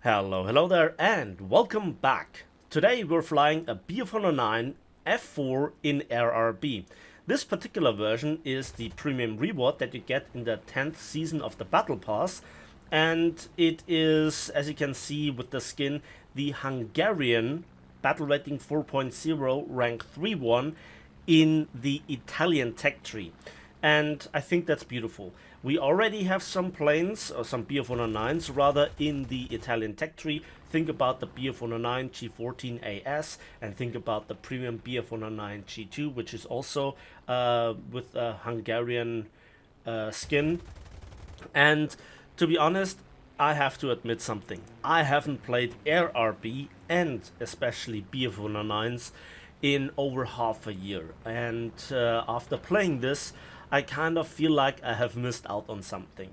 Hello there, and welcome back. Today we're flying a Bf-109 F4 in RRB. This particular version is the premium reward that you get in the 10th season of the Battle Pass, and it is, as you can see with the skin, the Hungarian battle rating 4.0 rank 3-1 in the Italian tech tree. And I think that's beautiful. We already have some planes, or some Bf-109s rather, in the Italian tech tree. Think about the Bf-109 G14AS and think about the premium Bf-109 G2, which is also with a Hungarian skin. And to be honest, I have to admit something. I haven't played RRB and especially Bf-109s in over half a year. And after playing this, I kind of feel like I have missed out on something.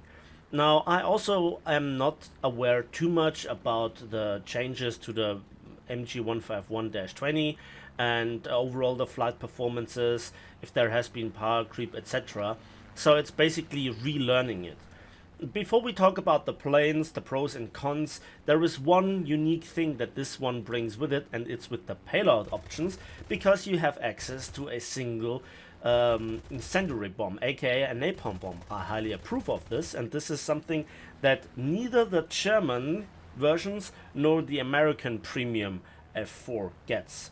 Now, I also am not aware too much about the changes to the MG151-20 and overall the flight performances, if there has been power creep, etc. So it's basically relearning it. Before we talk about the planes, the pros and cons, there is one unique thing that this one brings with it, and it's with the payload options, because you have access to a single incendiary bomb, aka a napalm bomb. I highly approve of this, and this is something that neither the German versions nor the American premium F4 gets,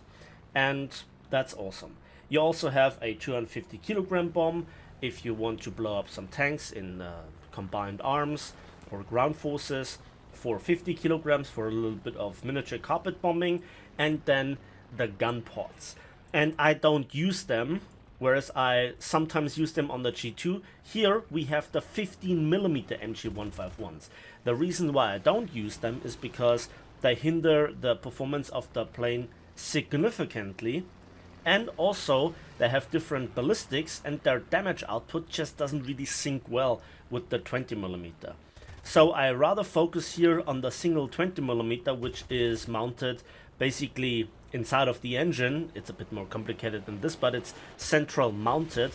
and that's awesome. You also have a 250 kilogram bomb if you want to blow up some tanks in combined arms or ground forces, for 50 kilograms for a little bit of miniature carpet bombing, and then the gun pods. And I don't use them, whereas I sometimes use them on the G2. Here we have the 15mm MG151s. The reason why I don't use them is because they hinder the performance of the plane significantly, and also they have different ballistics and their damage output just doesn't really sync well with the 20mm. So I rather focus here on the single 20mm, which is mounted basically inside of the engine. It's a bit more complicated than this, but it's central mounted,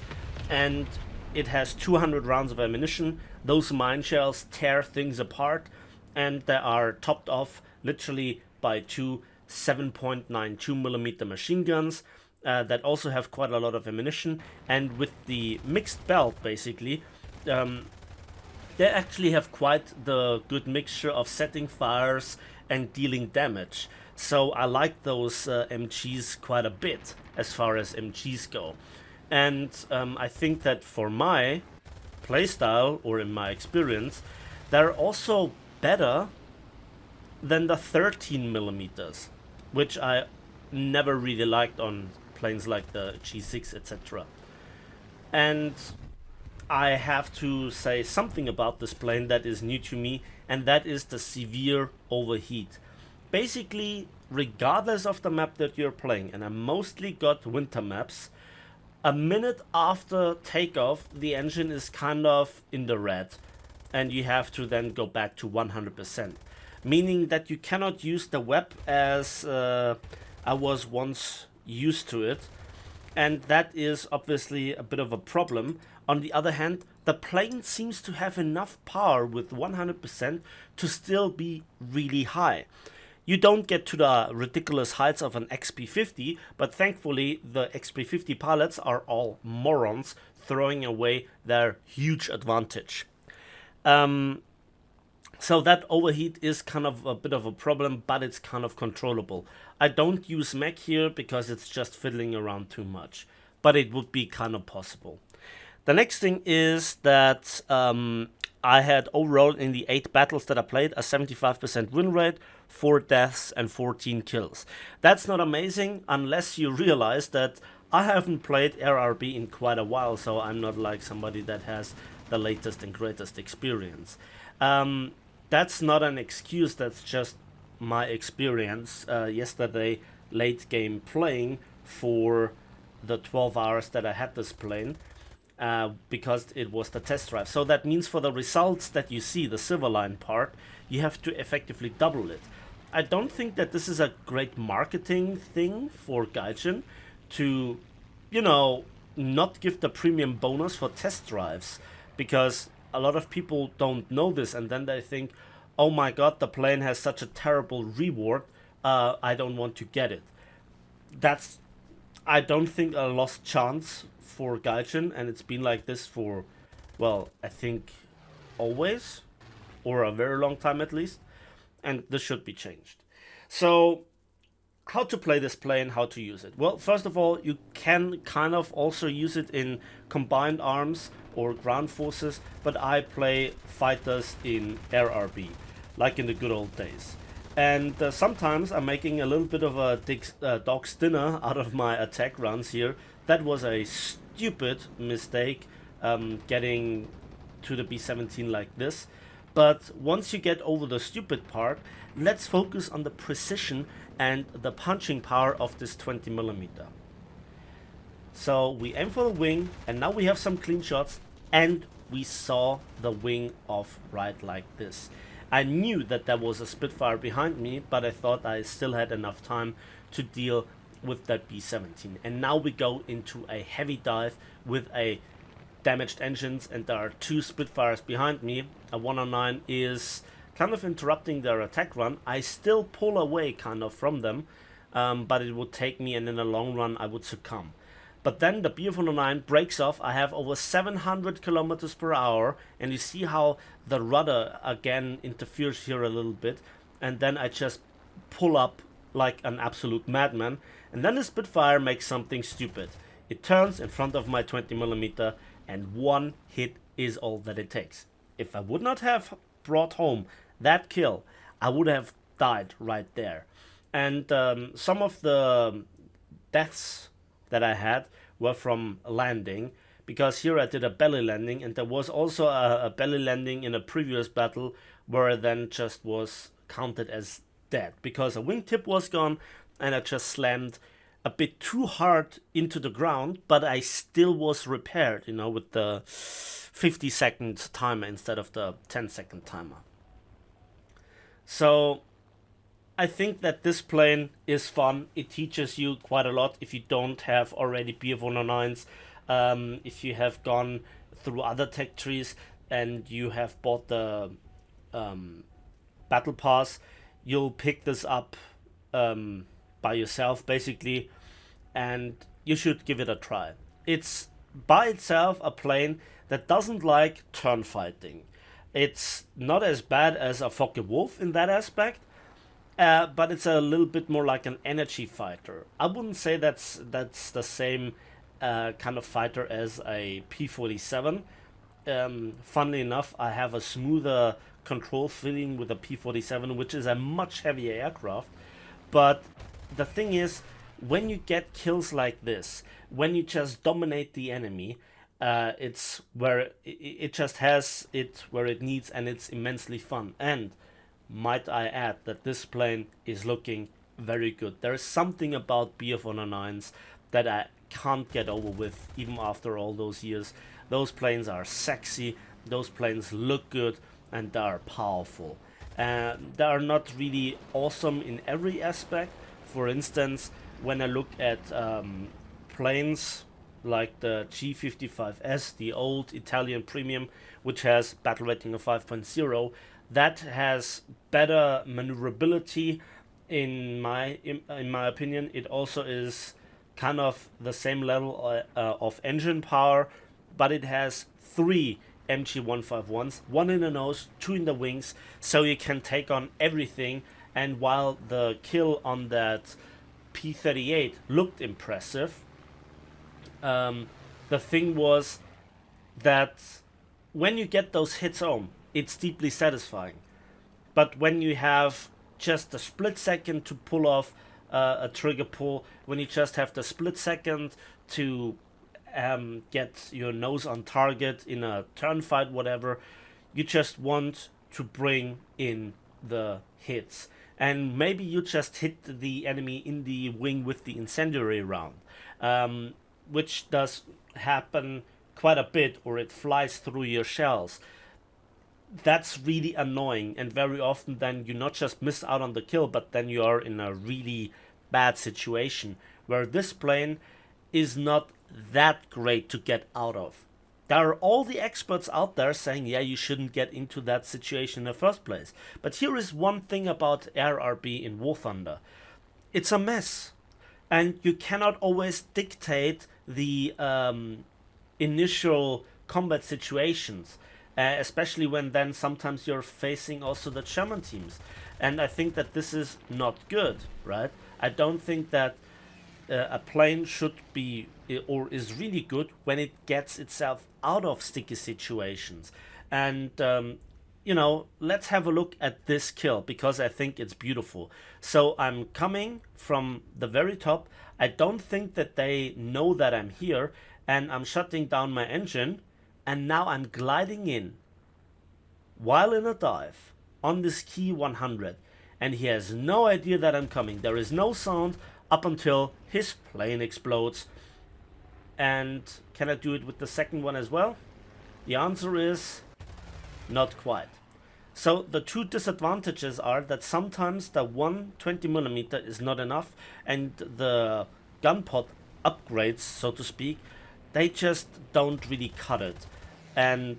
and it has 200 rounds of ammunition. Those mine shells tear things apart, and they are topped off literally by two 7.92mm machine guns that also have quite a lot of ammunition. And with the mixed belt, basically, they actually have quite the good mixture of setting fires and dealing damage. So I like those MGs quite a bit as far as MGs go. And I think that for my playstyle, or in my experience, they're also better than the 13mm, which I never really liked on planes like the G6, etc. And I have to say something about this plane that is new to me, and that is the severe overheat. Basically, regardless of the map that you're playing, and I mostly got winter maps, a minute after takeoff, the engine is kind of in the red, and you have to then go back to 100%. Meaning that you cannot use the web as I was once used to it, and that is obviously a bit of a problem. On the other hand, the plane seems to have enough power with 100% to still be really high. You don't get to the ridiculous heights of an XP50, but thankfully the XP50 pilots are all morons, throwing away their huge advantage. So that overheat is kind of a bit of a problem, but it's kind of controllable. I don't use mech here because it's just fiddling around too much, but it would be kind of possible. The next thing is that I had overall in the 8 battles that I played a 75% win rate, 4 deaths and 14 kills. That's not amazing unless you realize that I haven't played RRB in quite a while, so I'm not like somebody that has the latest and greatest experience. That's not an excuse, that's just my experience yesterday late game playing for the 12 hours that I had this plane. Because it was the test drive. So that means for the results that you see, the silver line part, you have to effectively double it. I don't think that this is a great marketing thing for Gaijin to, not give the premium bonus for test drives, because a lot of people don't know this, and then they think, oh my god, the plane has such a terrible reward, I don't want to get it. That's, I don't think, a lost chance for Gaijin, and it's been like this for, well, I think always, or a very long time at least, and this should be changed. So, how to play this plane, how to use it? Well, first of all, you can kind of also use it in combined arms or ground forces, but I play fighters in air RB, like in the good old days. And sometimes I'm making a little bit of a dog's dinner out of my attack runs here. That was a stupid mistake, getting to the B-17 like this. But once you get over the stupid part, let's focus on the precision and the punching power of this 20mm. So we aim for the wing, and now we have some clean shots, and we saw the wing off right like this. I knew that there was a Spitfire behind me, but I thought I still had enough time to deal with that B-17. And now we go into a heavy dive with a damaged engines, and there are two Spitfires behind me. A 109 is kind of interrupting their attack run. I still pull away kind of from them, but it would take me, and in the long run I would succumb. But then the Bf-109 breaks off. I have over 700 kilometers per hour, and you see how the rudder again interferes here a little bit, and then I just pull up like an absolute madman, and then the Spitfire makes something stupid. It turns in front of my 20mm, and one hit is all that it takes. If I would not have brought home that kill, I would have died right there. And some of the deaths that I had were from landing, because here I did a belly landing, and there was also a belly landing in a previous battle where I then just was counted as dead because a wingtip was gone, and I just slammed a bit too hard into the ground, but I still was repaired, you know, with the 50-second timer instead of the 10-second timer. So I think that this plane is fun. It teaches you quite a lot if you don't have already Bf-109s. If you have gone through other tech trees and you have bought the Battle Pass, you'll pick this up by yourself basically, and you should give it a try. It's by itself a plane that doesn't like turn fighting. It's not as bad as a Focke-Wulf in that aspect, but it's a little bit more like an energy fighter. I wouldn't say that's the same kind of fighter as a P-47. Funnily enough, I have a smoother control feeling with a P-47, which is a much heavier aircraft. But the thing is, when you get kills like this, when you just dominate the enemy, it's where it just has it where it needs, and it's immensely fun. And might I add that this plane is looking very good. There is something about Bf-109s that I can't get over with even after all those years. Those planes are sexy, those planes look good, and they are powerful. They are not really awesome in every aspect. For instance, when I look at planes like the G55S, the old Italian premium, which has battle rating of 5.0, that has better maneuverability in my opinion. It also is kind of the same level of engine power, but it has 3 MG151s, 1 in the nose, 2 in the wings, so you can take on everything. And while the kill on that P-38 looked impressive, the thing was that when you get those hits home, it's deeply satisfying. But when you have just a split second to pull off a trigger pull, when you just have the split second to get your nose on target in a turn fight, whatever, you just want to bring in the hits. And maybe you just hit the enemy in the wing with the incendiary round, which does happen quite a bit, or it flies through your shells. That's really annoying, and very often then you not just miss out on the kill, but then you are in a really bad situation where this plane is not that great to get out of. There are all the experts out there saying, yeah, you shouldn't get into that situation in the first place. But here is one thing about AirRB in War Thunder. It's a mess. And you cannot always dictate the initial combat situations, especially when then sometimes you're facing also the German teams. And I think that this is not good, right? I don't think that a plane should be or is really good when it gets itself out of sticky situations. And let's have a look at this kill because I think it's beautiful. So I'm coming from the very top. I don't think that they know that I'm here, and I'm shutting down my engine, and now I'm gliding in while in a dive on this key 100, and he has no idea that I'm coming. There is no sound up until his plane explodes. And can I do it with the second one as well? The answer is not quite. So the two disadvantages are that sometimes the 120mm is not enough, and the gun pod upgrades, so to speak, they just don't really cut it. And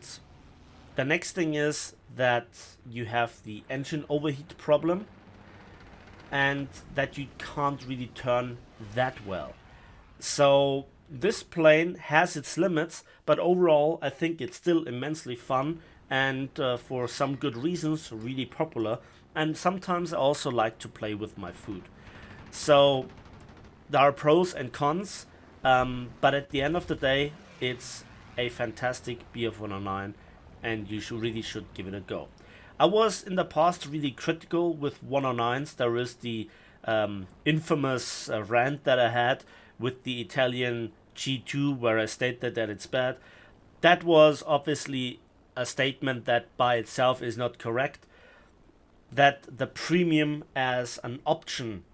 the next thing is that you have the engine overheat problem, and that you can't really turn that well. So this plane has its limits, but overall I think it's still immensely fun, and for some good reasons really popular. And sometimes I also like to play with my food. So there are pros and cons, but at the end of the day it's a fantastic Bf-109, and you really should give it a go. I was in the past really critical with 109s. There is the infamous rant that I had with the Italian G2 where I stated that it's bad. That was obviously a statement that by itself is not correct. That the premium as an option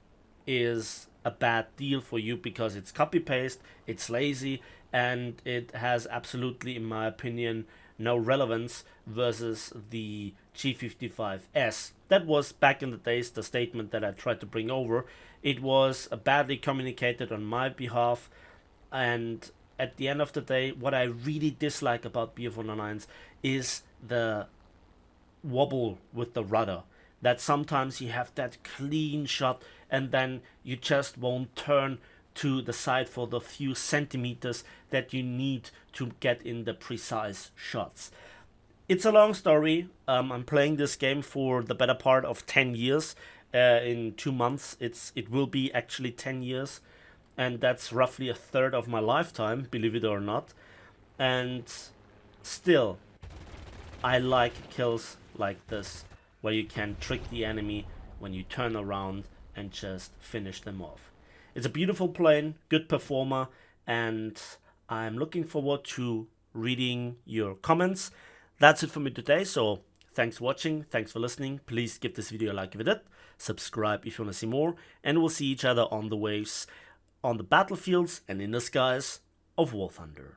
is a bad deal for you because it's copy paste, it's lazy, and it has absolutely, in my opinion, no relevance versus the G55S. That was back in the days the statement that I tried to bring over. It was badly communicated on my behalf, and at the end of the day, what I really dislike about Bf-109s is the wobble with the rudder. That sometimes you have that clean shot and then you just won't turn to the side for the few centimeters that you need to get in the precise shots. It's a long story. I'm playing this game for the better part of 10 years. In 2 months it will be actually 10 years, and that's roughly a third of my lifetime, believe it or not. And still I like kills like this where you can trick the enemy when you turn around and just finish them off. It's a beautiful plane, good performer, and I'm looking forward to reading your comments. That's it for me today, so thanks for watching, thanks for listening. Please give this video a like if you did, subscribe if you want to see more, and we'll see each other on the waves, on the battlefields, and in the skies of War Thunder.